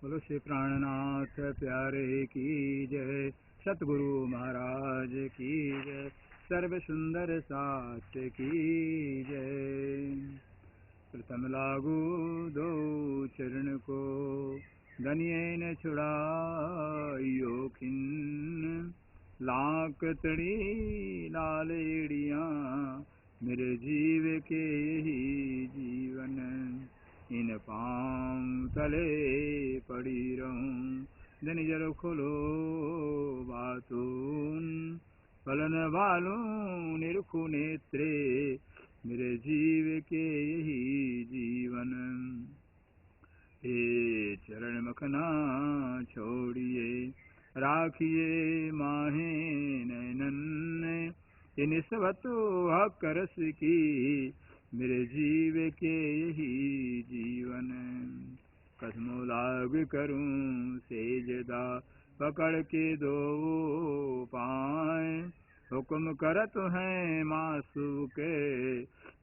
बोलो श्री प्राणनाथ प्यारे की जय, सतगुरु महाराज की जय, सर्व सुंदर साथ की जय। प्रथम लागू दो चरण को, दनिये न छुड़ाइयो खिन, लाख तड़ी लालेड़ियाँ मेरे जीव के यही जीवन, इन पाँव तले पड़ी रहूं, दिन जर खोलो बातून, फलन वालों निरखु नेत्रे मेरे जीव के यही जीवन। हे चरण मखना छोड़िए, राखिए माहे नैनन, ये निस्बतो हक रस की मेरे जीव के यही जीवन। कसमो लाग करूं सेजदा, पकड़ के दो पाए, हुक्म करत हैं मासूक के,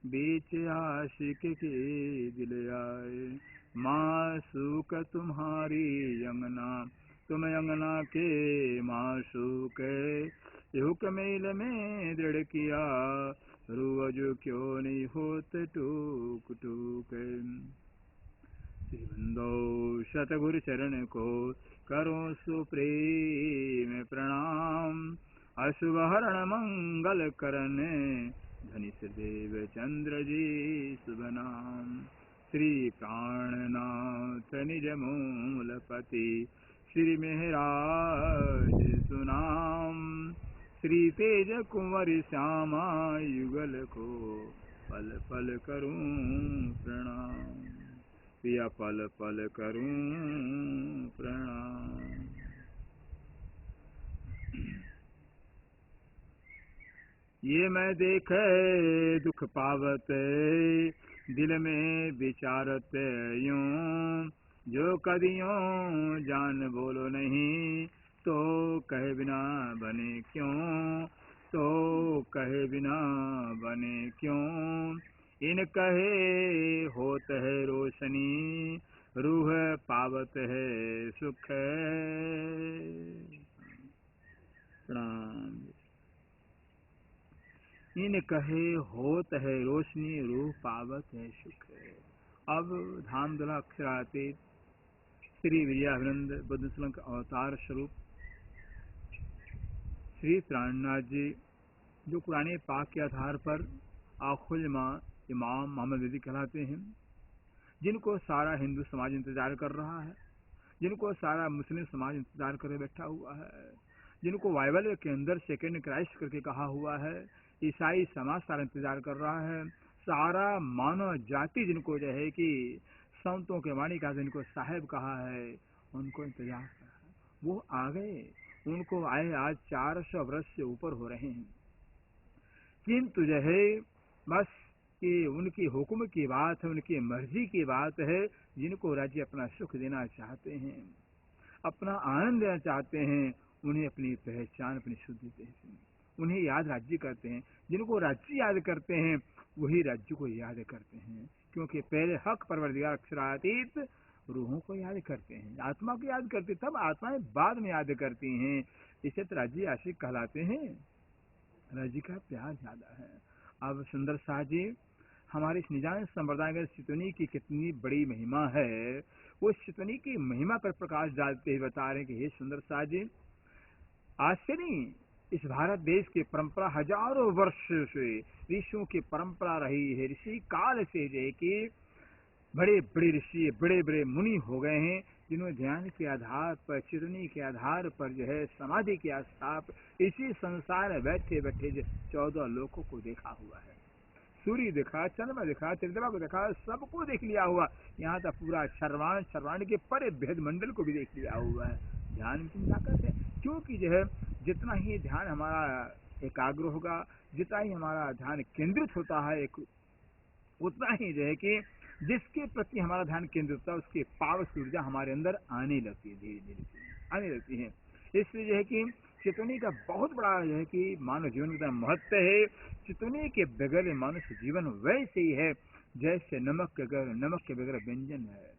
बीच आशिक के दिल आए। मासूक तुम्हारी अंगना, तुम अंगना के मासूक, हुक्म मेल में दृढ़ किया, रोज क्यों नहीं होत टूक टूक। श्रीबंदो सतगुरु चरण को करो सुप्रेम प्रणाम, अशुभ हरण मंगल करने धनिष देव चंद्र जी शुभ नाम। श्री प्राणनाथ निज मूलपति, श्री मेहराज सुनाम, श्री तेज कुंवर श्यामा युगल को पल पल करूं प्रणाम, प्रिया पल पल करूं प्रणाम। ये मैं देखे दुख पावत, दिल में विचारत यूं, जो कदियों जान बोलो नहीं, तो कहे बिना बने क्यों, तो कहे बिना बने क्यों। इन कहे होत है रोशनी, रूह पावत है सुख। प्रणाम। इन कहे होत है रोशनी, रूह पावत है सुख। अब धामधुला अक्षरातीत श्री विद्याभिनंद बुद्ध श्लोक अवतार स्वरूप श्री प्राणनाथ जी, जो कुरान पाक के आधार पर आखुल इमाम मोहम्मद रजी कहलाते हैं, जिनको सारा हिंदू समाज इंतजार कर रहा है, जिनको सारा मुस्लिम समाज इंतजार कर बैठा हुआ है, जिनको बाइबल के अंदर सेकेंड क्राइस्ट करके कहा हुआ है, ईसाई समाज सारा इंतजार कर रहा है, सारा मानव जाति जिनको जो है कि संतों के वाणी का जिनको साहेब कहा है, उनको इंतजार कर रहा है। वो आ गए, उनको आए आज 400 वर्ष से ऊपर हो रहे हैं, किंतु जो है बस कि उनकी हुक्म की बात है, उनकी मर्जी की बात है। जिनको राज्य अपना सुख देना चाहते हैं, अपना आनंद देना चाहते हैं, उन्हें अपनी पहचान, अपनी शुद्धि पहचान, उन्हें याद राज्य करते हैं। जिनको राज्य याद करते हैं वही राज्य को याद करते हैं, क्योंकि पहले हक परवरदिगार अक्षरातीत रूहों को याद करते हैं, आत्मा को याद करते, तब आत्माएं बाद में याद करती हैं। इसे तो राज्य आशिक कहलाते हैं, राज्य का प्यार ज्यादा है। अब सुंदर शाह जी हमारे इस निजान संप्रदाय के सितुनी की कितनी बड़ी महिमा है, वो सितुनी की महिमा पर प्रकाश डालते हुए बता रहे हैं कि हे सुंदर शाह जी, आज से नहीं, इस भारत देश की परंपरा हजारों वर्ष से ऋषियों की परंपरा रही है। ऋषि काल से जो है कि बड़े बड़े ऋषि, बड़े बड़े मुनि हो गए हैं, जिन्होंने ध्यान के आधार पर, चिरनी के आधार पर जो है समाधि के आधार पर इसी संसार में बैठे बैठे 14 लोकों को देखा हुआ है। सूर्य देखा, चंद्रमा देखा, त्रिदेवा को देखा, सबको देख लिया हुआ। यहाँ तक पूरा सर्वाण के परे भेद मंडल को भी देख लिया हुआ है। ध्यान की ताकत है, क्योंकि जो है जितना ही ध्यान हमारा एकाग्र होगा, जितना ही हमारा ध्यान केंद्रित होता है, उतना ही जो है कि जिसके प्रति हमारा ध्यान केंद्रित होता है, उसकी पावर ऊर्जा हमारे अंदर आने लगती है, धीरे धीरे आने लगती है। इसलिए जो है कि चितौनी का बहुत बड़ा जो है कि मानव जीवन का महत्व है। चितौनी के बगैर मनुष्य जीवन वैसे ही है जैसे नमक के बगैर व्यंजन है,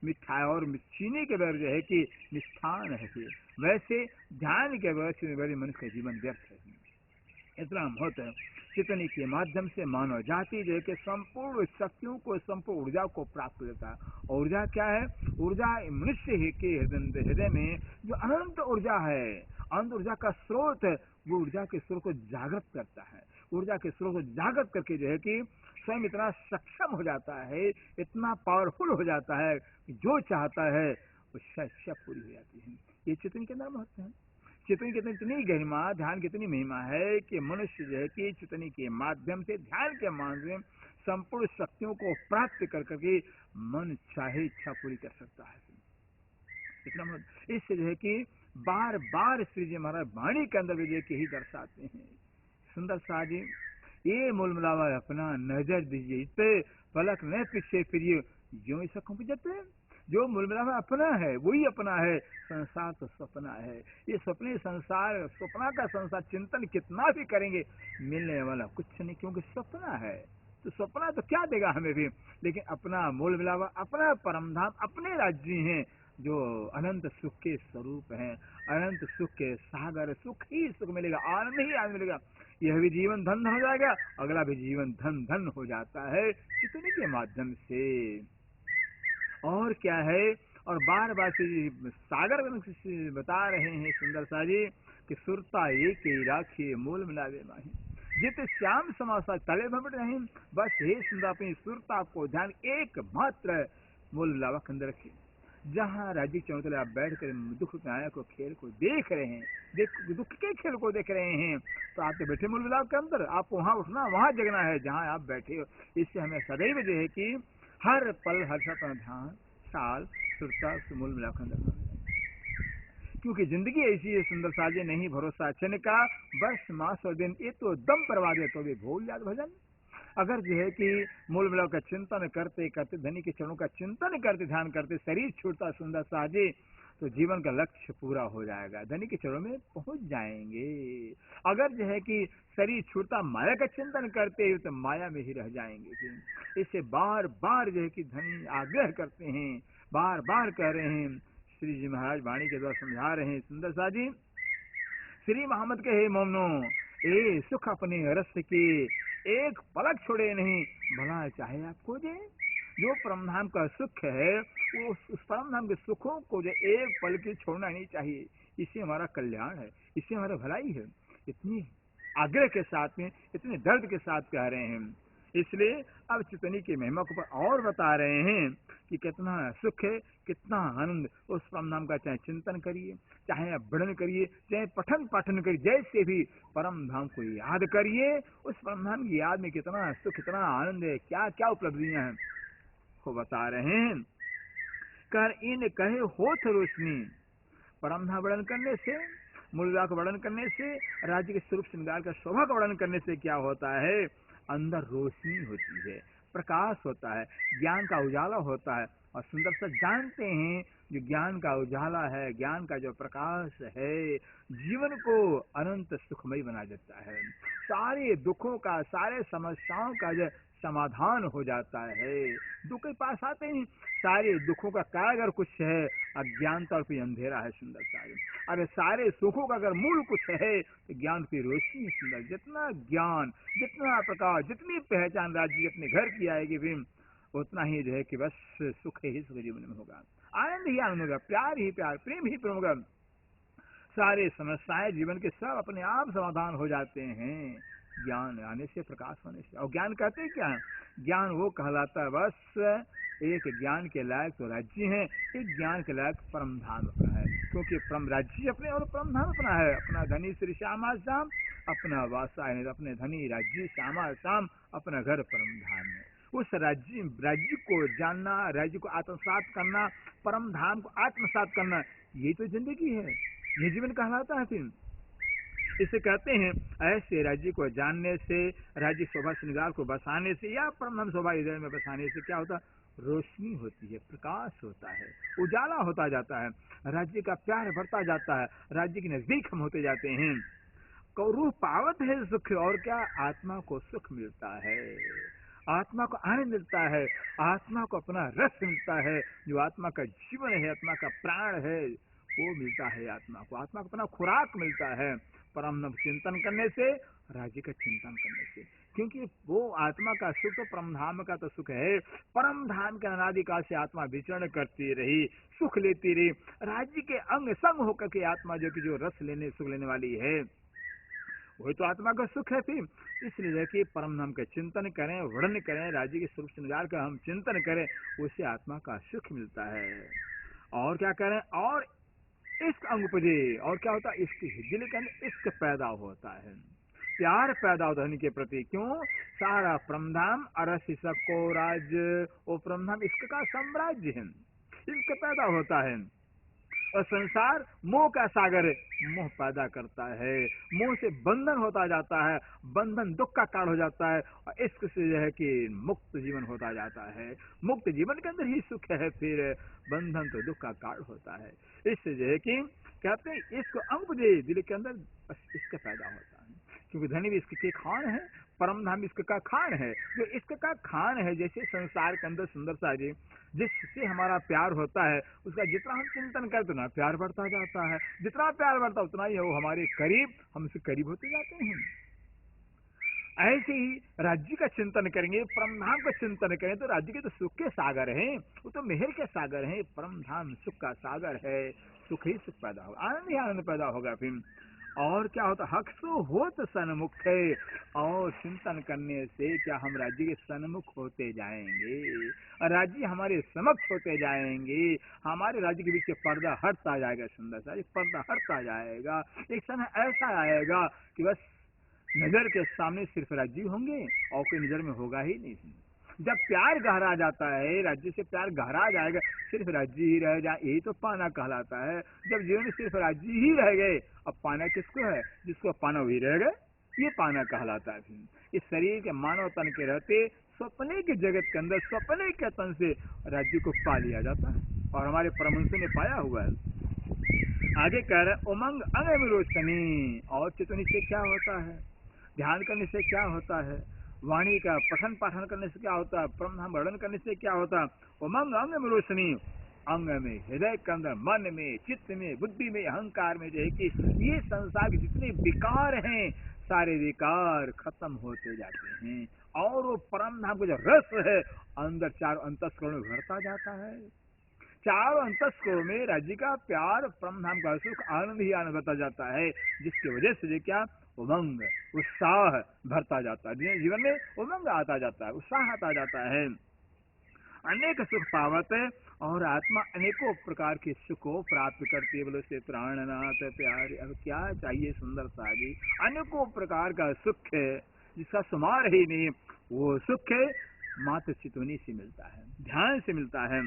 मिठाई और चीनी के बगैर जो है कि मिष्ठान है कि वैसे ध्यान के बगैर मनुष्य का जीवन व्यर्थ है। इतना महत्व है। चितनी के माध्यम से मानव जाति जो है कि संपूर्ण शक्तियों को, संपूर्ण ऊर्जा को प्राप्त होता है। ऊर्जा क्या है? ऊर्जा मनुष्य ही के हृदय में जो अनंत ऊर्जा है, अनंत ऊर्जा का स्रोत है, वो ऊर्जा के स्रोत को जागृत करता है। ऊर्जा के स्रोत को जागृत करके जो है कि स्वयं इतना सक्षम हो जाता है, इतना पावरफुल हो जाता है, जो चाहता है वो इच्छा पूरी हो जाती है। ये चितनी के अंदर महत्व है। चितनी की इतनी गरिमा, ध्यान की इतनी महिमा है कि मनुष्य जो है कि चितनी के माध्यम से, ध्यान के माध्यम संपूर्ण शक्तियों को प्राप्त कर करके मन चाहे इच्छा पूरी कर सकता है। इतना मतलब इससे जो है कि बार बार श्री जी महाराज वाणी के अंदर विजय के ही दर्शाते हैं। सुंदर सा जी, ये मूल मिलावा अपना नजर दीजिए, इस पे पलक न पीछे फिरिए, जो ऐसा क्यों जाते हैं? जो मूल मिलावा अपना है वही अपना है, संसार तो सपना है। ये सपने संसार, सपना का संसार चिंतन कितना भी करेंगे मिलने वाला कुछ नहीं, क्योंकि सपना है। तो सपना तो क्या देगा हमें भी, लेकिन अपना मूल मिलावा, अपना परम धाम, अपने राज्य हैं जो अनंत सुख के स्वरूप हैं, अनंत सुख के सागर। सुख ही सुख मिलेगा, आनंद ही आनंद मिलेगा। यह भी जीवन धन हो जाएगा, अगला भी जीवन धन धन हो जाता है चितनी के माध्यम से। और क्या है? और बार बार सागर बता रहे हैं सुंदर सा जी कि सुरता एक ही राखिए मूल मिलावे माही, जित श्याम समासा तले भट नहीं। बस हे सुंदर, अपनी सुरता को ध्यान एकमात्र मूल मिलावा के अंदर रखिए। जहाँ राज्य चौतले आप बैठ कर दुख नायक को खेल को देख रहे हैं, दुख के खेल को देख रहे हैं, तो आप तो बैठे मूल मिलाव के अंदर, आपको वहाँ उठना, वहाँ जगना है जहाँ आप बैठे हो। इससे हमें सदैव जो है कि हर पल हर अपना ध्यान साल सुरता मूल मिलाव के अंदर, क्योंकि जिंदगी ऐसी है सुंदर साजे, नहीं भरोसा क्षण का, वर्ष मास और दिन, ये तो दम परवादे तो भी भूल याद भजन। अगर जो है कि मूल मिलाव का चिंतन करते करते, धनी के चरणों का चिंतन करते, ध्यान करते शरीर छूटता सुंदर साजे, तो जीवन का लक्ष्य पूरा हो जाएगा, धनी के चरणों में पहुंच जाएंगे। अगर जो है कि शरीर छूटता माया का चिंतन करते हुए तो माया में ही रह जाएंगे। इससे बार बार जो है कि धनी आग्रह करते हैं, बार बार कह रहे हैं, श्री जी महाराज वाणी के द्वारा समझा रहे हैं सुंदर सा जी। श्री मोहम्मद के हे मोमनो, ए सुख अपने रस के एक पलक छोड़े नहीं, भला चाहे आपको दे। जो परमधाम का सुख है, वो उस परमधाम के सुखों को जो एक पल की छोड़ना नहीं चाहिए। इससे हमारा कल्याण है, इससे हमारा भलाई है। इतनी आग्रह के साथ में, इतने दर्द के साथ कह रहे हैं। इसलिए अब चितनी की महिमा को और बता रहे हैं कि कितना सुख है, कितना आनंद उस परम नाम का। चाहे चिंतन करिए, चाहे आप वर्णन करिए, चाहे पठन पाठन करिए, जैसे भी परम धाम को याद करिए, उस परम धाम की याद में कितना सुख, कितना आनंद है, क्या क्या उपलब्धियां हैं वो बता रहे हैं। कर इन कहे होठ रोशनी, परम धाम वर्णन करने से, मूलता का वर्णन करने से, राज्य के स्वरूप श्रृंगार का शोभा का वर्णन करने से क्या होता है? अंदर रोशनी होती है, प्रकाश होता है, ज्ञान का उजाला होता है। और सुंदर सा जानते हैं, जो ज्ञान का उजाला है, ज्ञान का जो प्रकाश है, जीवन को अनंत सुखमय बना देता है। सारे दुखों का, सारे समस्याओं का जो समाधान हो जाता है। दुख के पास आते ही सारे दुखों का कारागर कुछ है, अज्ञानता और फिर अंधेरा है सुंदर सा। अरे सारे सुखों का अगर मूल कुछ है तो ज्ञान की रोशनी है सुंदर। जितना ज्ञान, जितना प्रकाश, जितनी पहचान राज्य अपने घर की आएगी फिर उतना ही जो है कि बस सुख ही सुख जीवन में होगा, आनंद ही आनंद होगा, प्यार ही प्यार, प्रेम ही प्रेम होगा। सारे समस्याएं जीवन के सब अपने आप समाधान हो जाते हैं ज्ञान आने से, प्रकाश होने से। और ज्ञान कहते हैं क्या? ज्ञान वो कहलाता है बस एक ज्ञान के लायक तो राज्य है, एक ज्ञान के लायक परम धाम अपना है। क्योंकि परम राज्य अपने और परम धाम अपना है। अपना धनी श्री श्यामा श्याम, अपना वासा है, अपने धनी राज्य श्यामा श्याम, अपना घर परम धाम है। उस राज्य को जानना, राज्य को आत्मसात करना, परम धाम को आत्मसात करना, ये तो जिंदगी है, ये जीवन कहलाता है। फिर इसे कहते हैं ऐसे राज्य को जानने से, राज्य शोभा श्रृंगार को बसाने से, या परम शोभा हृदय में बसाने से क्या होता? रोशनी होती है, प्रकाश होता है, उजाला होता जाता है, राज्य का प्यार बढ़ता जाता है, राज्य के नजदीक हम होते जाते हैं। रूह पावत है सुख, और क्या? आत्मा को सुख मिलता है। आत्मा को आनंद मिलता है, आत्मा को अपना रस मिलता है, जो आत्मा का जीवन है, आत्मा का प्राण है, वो मिलता है आत्मा को अपना खुराक मिलता है परम चिंतन करने से, राज्य का चिंतन करने से। क्योंकि वो आत्मा का सुख तो परम धाम का तो सुख है, परम धाम के अनादिकाल से आत्मा विचरण करती रही, सुख लेती रही, राज्य के अंग संग होकर के आत्मा जो रस लेने सुख लेने वाली है, वही तो आत्मा का सुख है। फिर इसलिए देखिए परम धाम का चिंतन करें, वर्णन करें, राज्य के स्वरूप श्रृंगार का हम चिंतन करें, उससे आत्मा का सुख मिलता है। और क्या करें, और इश्क अंग उपजे, और क्या होता है, इसके दिल के अंदर इश्क पैदा होता है, प्यार पैदा होता है उनके प्रति। क्यों, सारा परमधाम अरस सबको राज्य, वो परमधाम इश्क का साम्राज्य है, इश्क पैदा होता है। और संसार मोह का सागर है, मोह पैदा करता है, मोह से बंधन होता जाता है, बंधन दुख का कारण हो जाता है, और इश्क से जो है कि मुक्त जीवन होता जाता है, मुक्त जीवन के अंदर ही सुख है, फिर बंधन तो दुख का कारण होता है। इससे जो है कि कहते हैं इसको अंग दे, दिल के अंदर बस इसका पैदा होता है, क्योंकि धनी भी इसके के खान है, परम धाम इसक का खान है, जो इसक का खान है। जैसे संसार के अंदर सुंदरता जी, जिससे हमारा प्यार होता है, उसका जितना हम चिंतन करते उतना प्यार बढ़ता जाता है, जितना प्यार बढ़ता उतना ही वो हमारे करीब, हमसे करीब होते जाते हैं। ऐसे ही राज्य का चिंतन करेंगे, परम धाम का चिंतन करें, तो राज्य के तो सुख के सागर हैं, वो तो मेहर के सागर हैं, परम धाम सुख का सागर है, सुख ही सुख पैदा होगा, आनंद ही आनंद पैदा होगा। फिर और क्या होता, हक सो हो तो सन्मुख है, और चिंतन करने से क्या हम राज्य के सन्मुख होते जाएंगे, और राज्य हमारे समक्ष होते जाएंगे, हमारे राज्य के बीच पर्दा हटता जाएगा, सुंदर सा पर्दा हटता जाएगा। एक समय ऐसा आएगा कि बस नजर के सामने सिर्फ राज्य होंगे और कोई नजर में होगा ही नहीं। जब प्यार गहरा जाता है, राज्य से प्यार गहरा जाएगा, सिर्फ राज्य ही रह जाए, यही तो पाना कहलाता है। जब जीवन में सिर्फ राज्य ही रह गए, अब पाना किसको है, जिसको पाना वही रह गए, ये पाना कहलाता है। इस शरीर के मानव तन के रहते सपने के जगत के अंदर सपने के तन से राज्य को पा लिया जाता है, और हमारे परमहंसों ने पाया हुआ है। आगे कह रहे उमंग अंग में रोशनी, और चेतनी से क्या होता है, ध्यान करने से क्या होता है, वाणी का पठन पाठन करने से क्या होता है, परम वर्णन करने से क्या होता है, उमंग अंग में रोशनी, अंग में, हृदय के अंदर, मन में, चित्त में, बुद्धि में, अहंकार में, जो है कि ये संसार के जितने विकार हैं, सारे विकार खत्म होते जाते हैं, और वो परम धाम का जो रस है अंदर चारों अंतस्करण में भरता जाता है। चारों अंतस्करण में राज्य का प्यार, परम धाम का सुख, आनंद ही आनंद बढ़ता जाता है, जिसकी वजह से क्या उमंग उत्साह भरता जाता है, जीवन में उमंग आता जाता है, उत्साह आता जाता है, अनेक सुख पावत है, और आत्मा अनेकों प्रकार के सुख को प्राप्त करती है। बोलो से प्राणनाथ प्यारे, अब क्या चाहिए सुंदरता जी, अनेकों प्रकार का सुख है जिसका शुमार ही नहीं, वो सुख है मात्र चितवनी से मिलता है, ध्यान से मिलता है।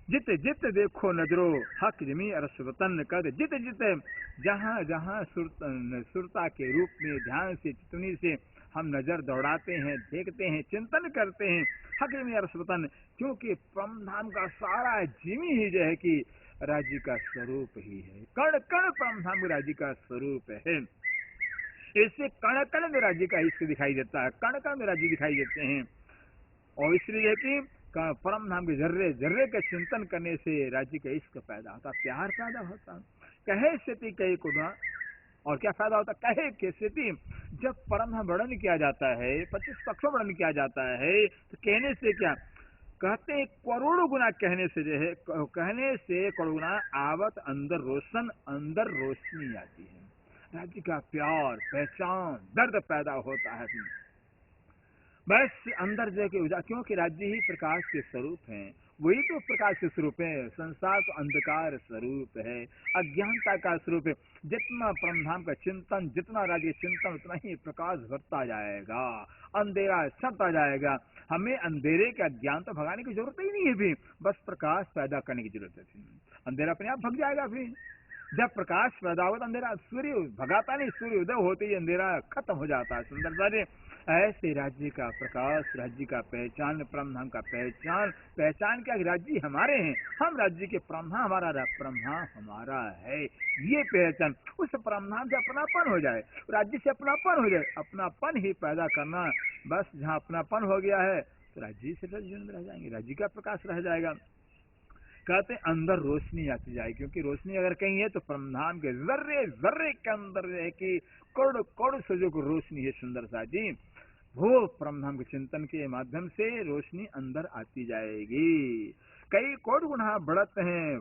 जित जित देखो नजरो हक जमी अरस वतन कर, जित जित जहाँ जहाँ सुरता के रूप में ध्यान से चितवनी से हम नजर दौड़ाते हैं, देखते हैं, चिंतन करते हैं, हक जमी अरस वतन, क्योंकि परम धाम का सारा जिमी ही जो है कि राज्य का स्वरूप ही है, कण कण परम धाम राज्य का स्वरूप है। इससे कण कण में राज्य का इश्क दिखाई देता है, कण कण में राज्य दिखाई देते हैं, और इसलिए कि परम धाम के जर्रे जर्रे के चिंतन करने से राज्य का इश्क पैदा होता, प्यार पैदा होता। कहे स्थिति कहे कुदा, और क्या फायदा होता, कहे के स्थिति, जब परम धाम वर्णन किया जाता है, 25 पक्षों वर्णन किया जाता है, तो कहने से क्या कहते हैं, करोड़ों गुना कहने से जो है, कहने से करोड़ों गुना आवत अंदर रोशन, अंदर रोशनी आती है, राज्य का प्यार, पहचान, दर्द पैदा होता है, बस अंदर जाके उजागर, क्योंकि राज्य ही प्रकाश के स्वरूप हैं, वही तो प्रकाश के स्वरूप है, संसार तो अंधकार स्वरूप है, अज्ञानता का स्वरूप है। जितना परमधाम का चिंतन, जितना राज्य चिंतन, उतना ही प्रकाश बढ़ता जाएगा, अंधेरा छपता जाएगा। हमें अंधेरे का ज्ञान तो भगाने की जरूरत ही नहीं है, भी बस प्रकाश पैदा करने की जरूरत है, अंधेरा अपने आप भग जाएगा। फिर जब प्रकाश पैदा होता, अंधेरा, सूर्य भगाता नहीं, सूर्य उदय होते ही अंधेरा खत्म हो जाता है। सुंदर ऐसे राज्य का प्रकाश, राज्य का पहचान, परमधाम का पहचान, पहचान क्या राज्य हमारे हैं, हम राज्य के परमधाम हमारा है, ये पहचान। उस परमधाम से अपनापन हो जाए, राज्य से अपनापन हो जाए, अपनापन ही पैदा करना। बस जहाँ अपनापन हो गया है तो राज्य से जीवन में रह जाएंगे, राज्य का प्रकाश रह जाएगा। कहते अंदर रोशनी आती जाए, क्योंकि रोशनी अगर कहीं है तो परमधाम के जर्रे जर्रे के अंदर है कि करोड़ करोड़ से जो रोशनी है सुंदर सा जी, वो परमधाम के चिंतन के माध्यम से रोशनी अंदर आती जाएगी। कई कोटि गुना बढ़त हैं,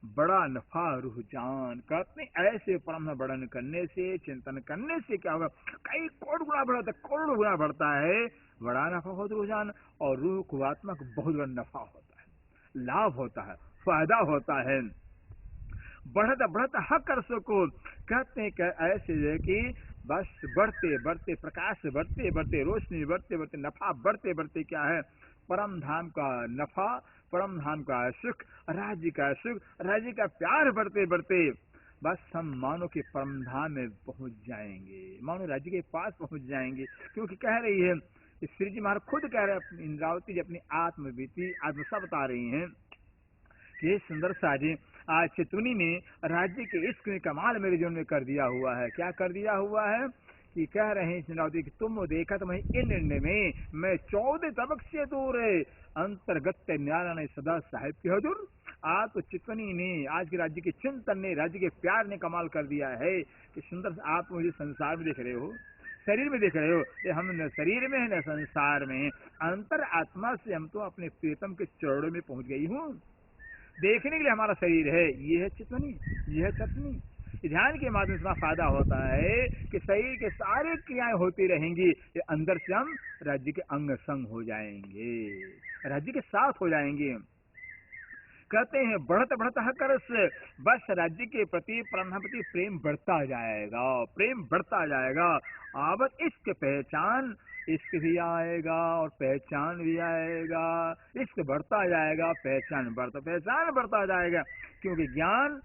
बड़ा नफा रूह जान। कहते ऐसे परम बढ़न करने से, चिंतन करने से क्या होगा, कई कोटि गुना बढ़ता है, करोड़ गुना बढ़ता है, बड़ा नफा होता है रुझान, और रूह को आत्मा को बहुत बड़ा नफा होता है, लाभ होता है, फायदा होता है। बढ़त बढ़त हक कर सको। कहते हैं ऐसे है कि बस बढ़ते बढ़ते प्रकाश, बढ़ते बढ़ते रोशनी, बढ़ते बढ़ते नफा, बढ़ते बढ़ते क्या है, परम धाम का नफा, परम धाम का सुख, राज्य का सुख, राज्य का प्यार बढ़ते बढ़ते बस हम मानो के परम धाम में पहुंच जाएंगे, मानो राज्य के पास पहुंच जाएंगे। क्योंकि कह रही है श्री जी महाराज खुद कह रहे हैं, इंद्रावती जी अपनी आत्मबीती आत्मसा बता रही हैं कि सुंदर सा जी आज चितुनी ने राज्य के इश्क में कमाल मेरे जीवन में कर दिया हुआ है। क्या कर दिया हुआ है कि कह रहे हैं इंद्रावती कि तुम देखा तो इन में मैं 14 तबक से दूर है, अंतर्गत न्यारा ने सदा साहिब के हजूर। आज तो चितवनी ने, आज के राज्य के चिंतन ने, राज्य के प्यार ने कमाल कर दिया है कि सुंदर आप मुझे संसार में देख रहे हो, शरीर में देख रहे हो, ये हम न शरीर में है न संसार में, अंतर आत्मा से हम तो अपने प्रीतम के चरणों में पहुंच गई हूँ। देखने के लिए हमारा शरीर है, ये है चितवनी, ये है चटनी। ध्यान के माध्यम से फायदा होता है कि शरीर के सारे क्रियाएं होती रहेंगी, ये अंदर से हम राज्य के अंग संग हो जाएंगे, राज्य के साथ हो जाएंगे। कहते हैं बढ़त बढ़त कर से बस राज्य के प्रति प्रति प्रेम बढ़ता जाएगा, प्रेम बढ़ता जाएगा। आवत इसके पहचान, इश्क भी आएगा और पहचान भी आएगा, इश्क बढ़ता जाएगा, पहचान बढ़ता जाएगा। क्योंकि ज्ञान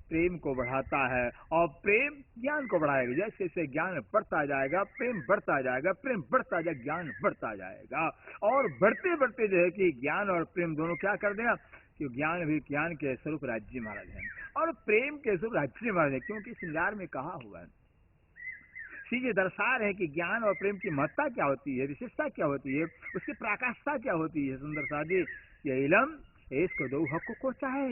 प्रेम को बढ़ाता है और प्रेम ज्ञान को बढ़ाएगा। जैसे जैसे ज्ञान बढ़ता जाएगा, प्रेम बढ़ता जाएगा, प्रेम बढ़ता जाएगा, ज्ञान बढ़ता जाएगा, और बढ़ते बढ़ते जो है कि ज्ञान और प्रेम दोनों क्या कर देगा कि ज्ञान भी, ज्ञान के स्वरूप राज्य महाराज है और प्रेम के स्वरूप राज्य महाराज है। क्योंकि श्रृंगार में कहा हुआ है, सीधे दर्शा रहे कि ज्ञान और प्रेम की महत्ता क्या होती है, विशेषता क्या होती है, उसकी प्रकाशता क्या होती है। सुंदर साजी ये इलम इसको दो हकों को चाहे,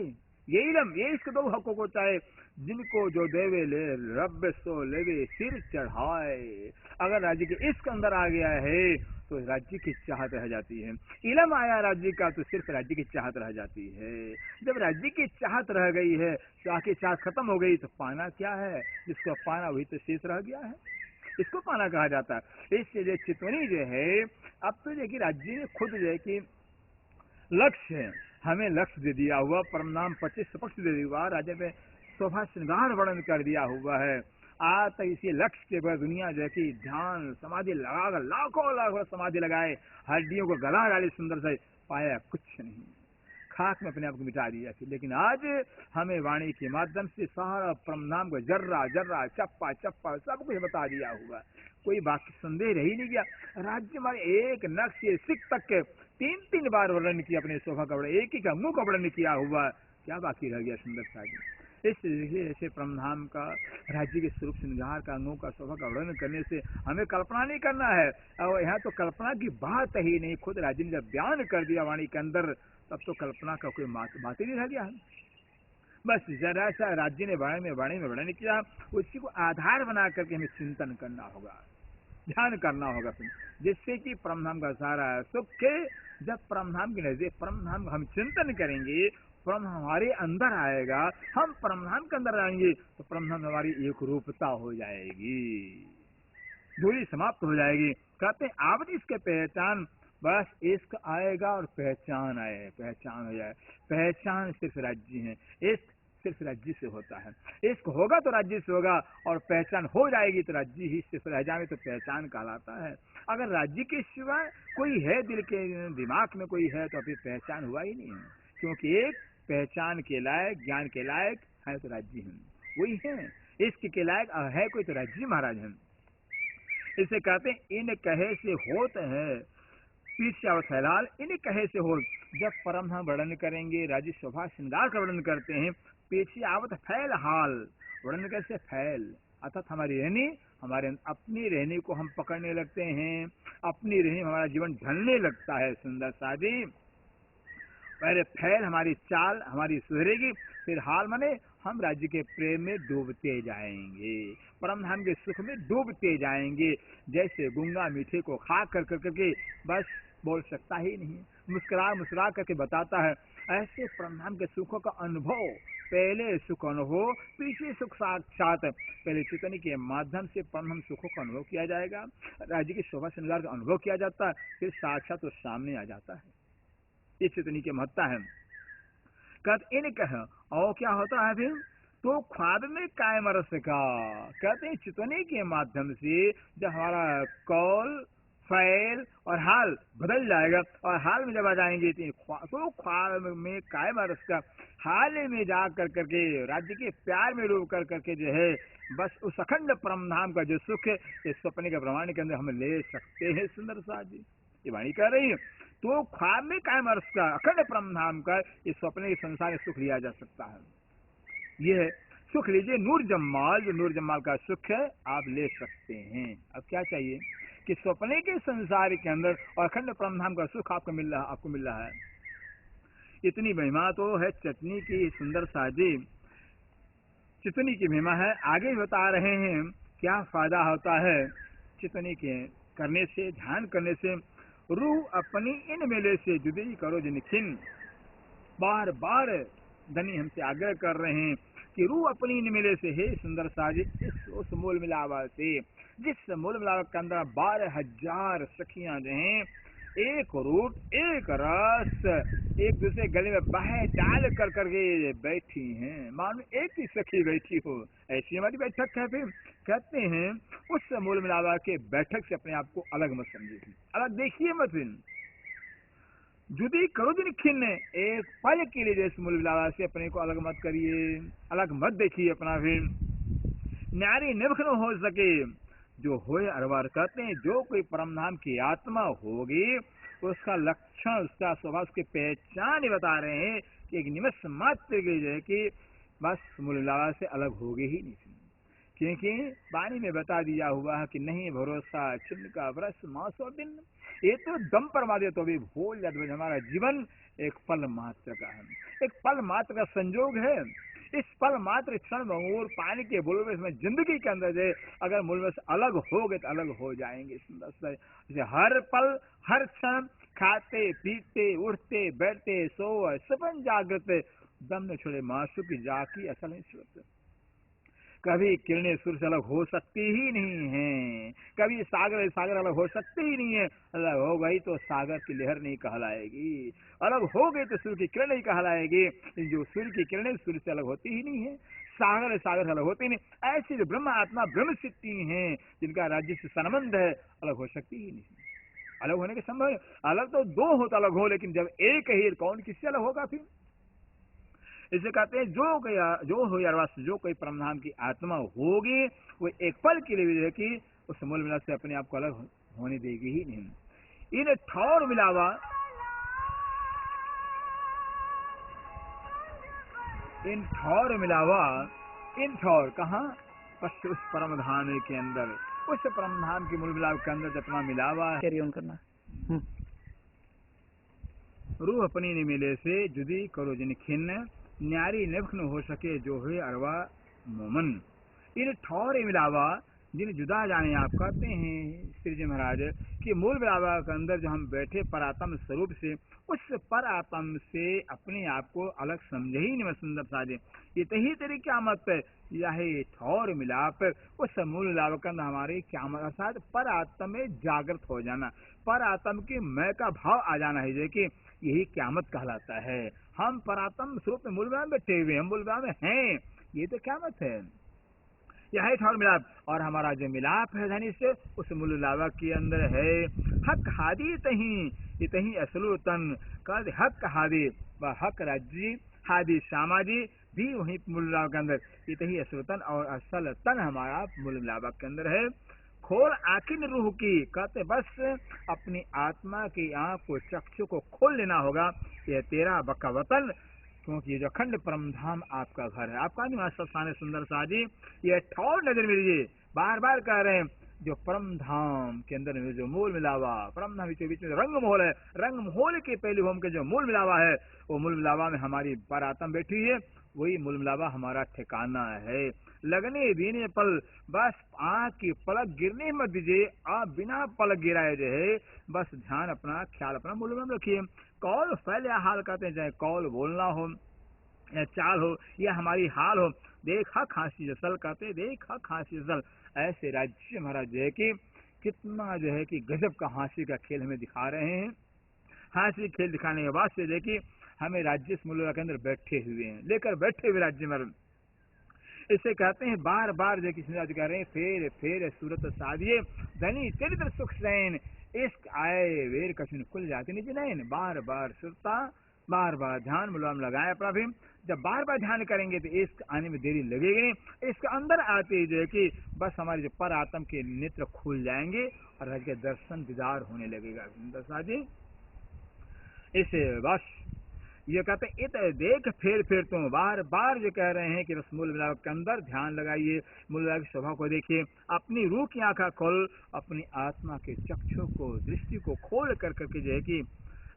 ये इलम ये इसको दो हकों को चाहे, जिनको जो देवे ले रब सो लेवे सिर चढ़ाए। अगर राज्य के इसके अंदर आ गया है तो राज्य की चाहत रह जाती है। इलम आया राज्य का तो सिर्फ राज्य की चाहत रह जाती है। जब राज्य की चाहत रह गई है, चाह की चाहत खत्म हो गई तो पाना क्या है, जिसको पाना वही तो शेष रह गया है, इसको पाना कहा जाता है। इसलिए चितवनी जो है, अब तो देखिए राज्य ने खुद जो है कि लक्ष्य है, हमें लक्ष्य दे दिया हुआ, परमनाम 25 पक्ष दे दिया हुआ, राज्य में शोभा श्रृंगार वर्णन कर दिया हुआ है। आज तक इसी लक्ष्य के बाद दुनिया जो है कि ध्यान समाधि लगाकर लाखों लाखों समाधि लगाए, हड्डियों को गला डाली, सुंदर से पाया कुछ नहीं, खाक में अपने आप को मिटा दिया थी। लेकिन आज हमें वाणी के माध्यम से सारा परमनाम को जर्रा जर्रा चप्पा चप्पा सब कुछ बता दिया हुआ, कोई बाकी संदेह रह ही नहीं गया। राज्य हमारे एक नक्शे सिख तक के 3-3 बार वर्णन किया, अपने शोभा का वर्णन, एक ही का मुंह का वर्णन किया हुआ, क्या बाकी रह गया सुंदर साजी। इसलिए ऐसे परमधाम का, राज्य के स्वरूप श्रृंगार का, अंगों का, शोभा का वर्णन करने से हमें कल्पना नहीं करना है। और यहाँ तो कल्पना की बात ही नहीं, खुद राज्य ने जब बयान कर दिया वाणी के अंदर, तब तो कल्पना का कोई बात ही नहीं रह गया है। बस जरा सा राज्य ने वाणी में वर्णन किया, उसी को आधार बना करके हमें चिंतन करना होगा, ध्यान करना होगा, जिससे कि परमधाम का सारा सुख, जब परमधाम की नजदीक परमधाम हम चिंतन करेंगे, परम हमारे अंदर आएगा, हम परमधाम के अंदर आएंगे तो परमधाम हमारी एक रूपता हो जाएगी, दूरी समाप्त हो जाएगी। कहते हैं आवत इसके पहचान, बस इश्क आएगा और पहचान आए, पहचान हो जाए। पहचान सिर्फ राज्य है, इश्क सिर्फ राज्य से होता है। इश्क होगा तो राज्य से होगा, और पहचान हो जाएगी तो राज्य ही सिर्फ रह जाए तो पहचान कहलाता है। अगर राज्य के सिवाय कोई है, दिल के दिमाग में कोई है, तो अभी पहचान हुआ ही नहीं है। क्योंकि एक पहचान के लायक, ज्ञान के लायक है तो राज्य है, वही है। इश्क के लायक है कोई तो राज्य महाराज है। इसे कहते हैं इन कहे से होत है पीछे आवत है लाल, इन कहे से हो। जब परम हम वर्णन करेंगे, राज्य शोभा श्रृंगार का वर्णन करते हैं, पीछे आवत फैल हाल, वर्णन कैसे फैल, अर्थात हमारी रहनी, हमारे अपनी रहनी को हम पकड़ने लगते हैं, अपनी रहनी हमारा जीवन ढलने लगता है। सुंदर साजी, पहले फैल हमारी चाल हमारी सुधरेगी, फिर हाल माने हम राज्य के प्रेम में डूबते जाएंगे, परम धाम के सुख में डूबते जाएंगे। जैसे गूंगा मीठे को खा कर करके बस बोल सकता ही नहीं, मुस्कुरा मुस्कुरा करके बताता है, ऐसे परम धाम के सुखों का अनुभव, पहले सुख अनुभव पीछे सुख साक्षात, पहले चेतनी के माध्यम से परम धाम सुखों का अनुभव किया जाएगा, राज्य की शोभा श्रृंगार का अनुभव किया जाता है, फिर साक्षात तो सामने आ जाता है। इस चेतनी की महत्ता है। कहते इन कह और क्या होता है फिर, तो ख्वाब में कायम रस का, कहते हैं चितवने के माध्यम से जब हमारा कौल फैल और हाल बदल जाएगा, और हाल में जब आ जाएंगे तो ख्वाब में कायम रस का, हाल में जा कर करके राज्य के प्यार में डूब कर करके जो है बस उस अखंड परम धाम का जो सुख है इस सपने के प्रमाण के अंदर हम ले सकते हैं। सुंदर सा जी ये वाणी कह रही है, तो ख्वाब में कायम अर्थ का अखंड परम धाम का इस स्वप्न के संसार में सुख लिया जा सकता है। यह सुख लीजिए नूर जम्माल, जो नूर जम्माल का सुख है आप ले सकते हैं। अब क्या चाहिए कि स्वप्ने के संसार के अंदर और अखंड परम धाम का सुख आपको मिल रहा है। इतनी महिमा तो है चटनी की। सुंदर साजी चितनी की महिमा है, आगे बता रहे हैं क्या फायदा होता है चितनी के करने से, ध्यान करने से। रूह अपनी इन मेले से जुदी करो जिनखिन, बार बार धनी हमसे आग्रह कर रहे हैं कि रूह अपनी इन मेले से, हे सुंदर साजी उस मूल मिलावा से, जिस मूल मिलावा के अंदर 12,000 सखियां जो हैं एक रूट एक रस एक दूसरे गले में बाहें डाल कर करके बैठी हैं, मानो एक ही सखी बैठी हो, ऐसी हमारी बैठक है। फिर कहते हैं उस मूल मिलावा के बैठक से अपने आप को अलग मत समझिए, अलग देखिए मत, जुदी करो दिन खिन, एक पल के लिए जैसे मूल मिलावा से अपने को अलग मत करिए, अलग मत देखिए अपना। फिर नारी निभन हो सके जो होए अरवार, कहते हैं जो कोई परम धाम की आत्मा होगी उसका लक्षण, उसका स्वभाव, उसकी पहचान बता रहे हैं कि एक निमिष मात्र की जो है कि बस मूल मिलावा से अलग होगी ही नहीं, क्योंकि वाणी में बता दिया हुआ है कि नहीं भरोसा चिन्ह का व्रस मास और दिन, ये तो दम पर मारे तो भी भूल जाते। हमारा जीवन एक पल मात्र का है, एक पल मात्र का संजोग है। इस पल मात्र क्षण भंगूर पानी के बुलबुले में जिंदगी के अंदर जो अगर मूल में से अलग हो गए तो अलग हो जाएंगे। सुंदर हर पल हर क्षण खाते पीते उठते बैठते सोए सपन जागृत, दम न छोड़े मासू की जाकी असल है सूरत। कभी किरणें सूर्य से अलग हो सकती ही नहीं है, कभी सागर सागर अलग हो सकते ही नहीं है। अलग हो गई तो सागर की लहर नहीं कहलाएगी, अलग हो गई तो सूर्य की किरण नहीं कहलाएगी। जो सूर्य की किरणें सूर्य से अलग होती ही नहीं है, सागर सागर से अलग होती ही नहीं। ऐसी जो ब्रह्म आत्मा ब्रह्म सिद्धि हैं जिनका राज्य से संबंध है, अलग हो सकती ही नहीं। अलग होने के संभव, अलग तो दो हो तो अलग हो, लेकिन जब एक ही कौन किससे अलग होगा। फिर इसे कहते हैं जो हो यारवास, जो कोई परमधाम की आत्मा होगी वो एक पल के लिए है कि उस मूल मिलाप से अपने आप को अलग होने देगी ही नहीं। इन ठौर मिलावा, इन ठौर मिलावा, इन ठौर कहाँ, बस उस परमधाम के अंदर, उस परमधाम के मूल मिलाप के अंदर जितना मिलावा है। कैरी ऑन करना। रूह अपनी ने मिले से जुदी करो जिन खिन्न, न्यारी निभन हो सके जो है अरवा मोमन। इन ठौर मिलावा जिन जुदा जाने आप कहते हैं श्री जी महाराज कि मूल मिलावा के अंदर जो हम बैठे परात्म स्वरूप से, उस परात्म से अपने आप को अलग समझे ही नहीं। सुंदर साजे ये तो ही तेरी क्या मत है, यह ठौर मिलाप उस मूल मिलाप के अंदर हमारे क्या मत, अर्थात परात्म में जागृत हो जाना, परात्म के मैं का भाव आ जाना है, जो कि यही क्यामत कहलाता है। हम परात्म स्वरूप में मूल में बैठे हुए, हम मूल में हैं, ये तो क्यामत है, यह ठौर मिलाप। और हमारा जो मिलाप है धनी से उस मूल मिलाप के अंदर है हक हादी तही असलु तन, कद हक हादी व हक राज्य हादी सामाजी भी वही मूल मिलाप के अंदर, ये तही असलु तन और असल तन हमारा मूल मिलाप के अंदर है। खोल आखिर रूह की, कहते बस अपनी आत्मा की आंख को, चक्षु को खोल लेना होगा। ये तेरा बका वतन, क्योंकि ये जो अखंड परम धाम आपका घर है, आपका निवास स्थान है। सुंदर सा जी ये ठौर नजर मेरी, बार बार कह रहे हैं जो परम धाम के अंदर में जो मूल मिलावा, परम धाम के बीच में रंग महल है, रंग महल के पहले होम के जो मूल मिलावा है, वो मूल मिलावा में हमारी परात्म बैठी है, वही मूल मिलावा हमारा ठिकाना है। लगने देने पल, बस आंख की पलक गिरने मत दीजिए, आप बिना पलक गिराए जो है बस ध्यान अपना, ख्याल अपना मूल में रखिए। कौल फैल या हाल कहते हैं, चाहे कौल बोलना हो या चाल हो या हमारी हाल हो, देखा खांसी जसल कहते, देखा खांसी जसल। ऐसे राज्य महाराज जो है कि कितना जो है कि गजब का हांसी का खेल हमें दिखा रहे हैं। हांसी खेल दिखाने के बाद से देखिए हमें राज्य मुल्ला के अंदर बैठे हुए हैं, लेकर बैठे हुए राज्य में, इसे कहते हैं बार बार जो किसी कह रहे हैं, फेर फेर सूरत सादिए धनी चरित्र सुख सैन, इश्क आए वेर कछुन खुल जाते निज नैन। बार बार सुरता, बार बार ध्यान मुलाम लगाए अपना भी। जब बार बार ध्यान करेंगे तो इश्क आने में देरी लगेगी नहीं। इसके अंदर आते ही जो है कि बस हमारे जो पर आत्म के नेत्र खुल जाएंगे और हज के दर्शन दीदार होने लगेगा। दशा जी इसे बस ये कहते इत देख फेर फेर तुम, बार बार जो कह रहे हैं कि बस मूल मिलाप के अंदर ध्यान लगाइए, मूल मिलाप की स्वभाव को देखिए, अपनी रूह की आंखा खोल, अपनी आत्मा के चक्षु को, दृष्टि को खोल कर करके जो है कि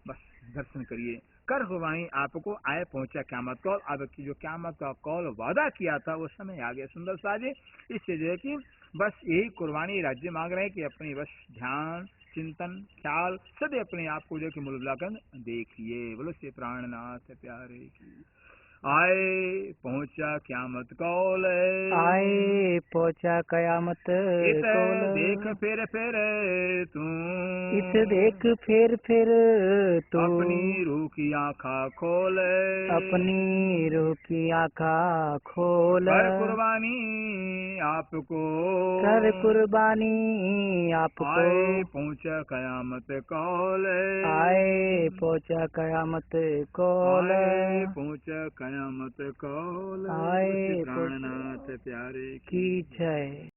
बस दर्शन करिए। कर कुर्बानी आपको आए पहुंचा क़यामत कौल, अब की जो क़यामत का कौल वादा किया था वो समय आ गया। सुंदर सा जी इससे जो है कि बस यही कुर्बानी राज्य मांग रहे हैं कि अपनी बस ध्यान, चिंतन, ख्याल सद अपने आप को जो कि मुल्लाकन देखिए। बोलो श्री प्राणनाथ प्यारे की। आए पहुंचा क़यामत कौल, आए पहुंचा कयामत इत कौल, देख फिर तू, इत देख फिर तू, अपनी रूह की आँखा खोल, अपनी रूह की आँखा खोल, कर कुर्बानी आपको, कर कुर्बानी आपको, आए पहुंचा क़यामत कौल, आए पहुंचा कयामत कौल, आए पहुंचा क़यामत कौल। आए प्राणनाथ प्यारे की जय।